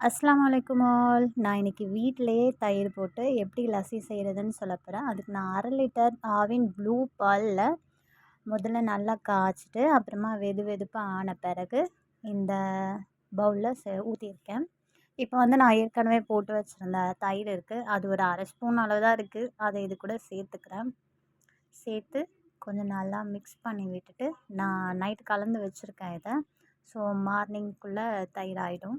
அஸ்ஸலாமு அலைக்கும் ஆல். நான் இன்னைக்கு வீட்டிலேயே தயிர் போட்டு எப்படி லஸ்ஸி செய்கிறதுன்னு சொல்லப் போகிறேன். அதுக்கு நான் 1/2 லிட்டர் ஆவின் ப்ளூ பாலில் முதல்ல நல்லா காய்ச்சிட்டு அப்புறமா வெது வெதுப்பாக ஆன பிறகு இந்த பவுலில் ஊற்றிருக்கேன். இப்போ வந்து நான் ஏற்கனவே போட்டு வச்சுருந்த தயிர் இருக்குது, அது ஒரு 1/2 ஸ்பூன் அளவு தான் இருக்குது. அதை இது கூட சேர்த்துக்கிறேன். சேர்த்து கொஞ்சம் நல்லா மிக்ஸ் பண்ணி விட்டுட்டு நான் நைட் கலந்து வச்சுருக்கேன் இதை. ஸோ மார்னிங்குள்ளே தயிர் ஆகிடும்.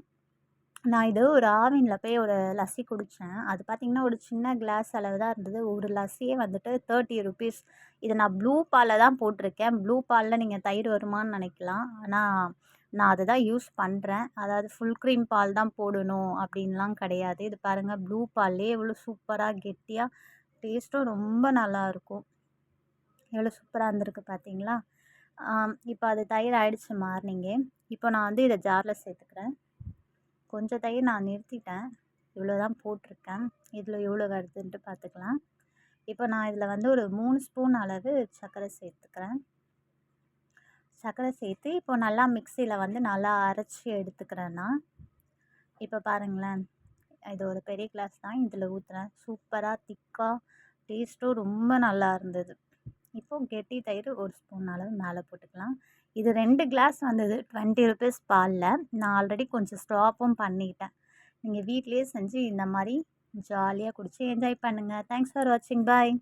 நான் இது ஒரு ஆவினில் போய் ஒரு லஸ்ஸி குடித்தேன். அது பார்த்திங்கன்னா ஒரு சின்ன கிளாஸ் அளவு தான் இருந்தது. ஒரு லஸ்ஸியே வந்துட்டு 30 ருபீஸ். இது நான் ப்ளூ பாலில் தான் போட்டிருக்கேன். ப்ளூ பாலில் நீங்கள் தயிர் வருமான்னு நினைக்கலாம். ஆனால் நான் அதை தான் யூஸ் பண்ணுறேன். அதாவது ஃபுல் க்ரீம் பால் தான் போடணும் அப்படின்லாம் கிடையாது. இது பாருங்கள், ப்ளூ பால்லேயே எவ்வளோ சூப்பராக கெட்டியாக டேஸ்ட்டும் ரொம்ப நல்லாயிருக்கும். எவ்வளோ சூப்பராக இருந்திருக்கு பார்த்தீங்களா? இப்போ அது தயிர் ஆயிடுச்சு மார்னிங்கே. இப்போ நான் வந்து இதை ஜாரில் சேர்த்துக்கிறேன். கொஞ்சம் தயிர் நான் நிறுத்திட்டேன். இவ்வளோ தான் போட்டிருக்கேன். இதில் எவ்வளோ வருதுன்ட்டு பார்த்துக்கலாம். இப்போ நான் இதில் வந்து ஒரு 3 ஸ்பூன் அளவு சர்க்கரை சேர்த்துக்கிறேன். சர்க்கரை சேர்த்து இப்போ நல்லா மிக்சியில் வந்து நல்லா அரைச்சி எடுத்துக்கிறேன் நான். இப்போ பாருங்களேன், இது ஒரு பெரிய கிளாஸ் தான் இதில் ஊற்றுறேன். சூப்பராக திக்காக டேஸ்ட்டும் ரொம்ப நல்லா இருந்தது. இப்போது கெட்டி தயிர் 1 ஸ்பூன் அளவு மேலே போட்டுக்கலாம். இது 2 கிளாஸ் வந்தது 20 ருபீஸ் பாலில். நான் ஆல்ரெடி கொஞ்சம் ஸ்டாப்பும் பண்ணிட்டேன். நீங்கள் வீட்டிலேயே செஞ்சு இந்த மாதிரி ஜாலியாக குடிச்சு என்ஜாய் பண்ணுங்கள். தேங்க்ஸ் ஃபார் வாட்சிங். பாய்.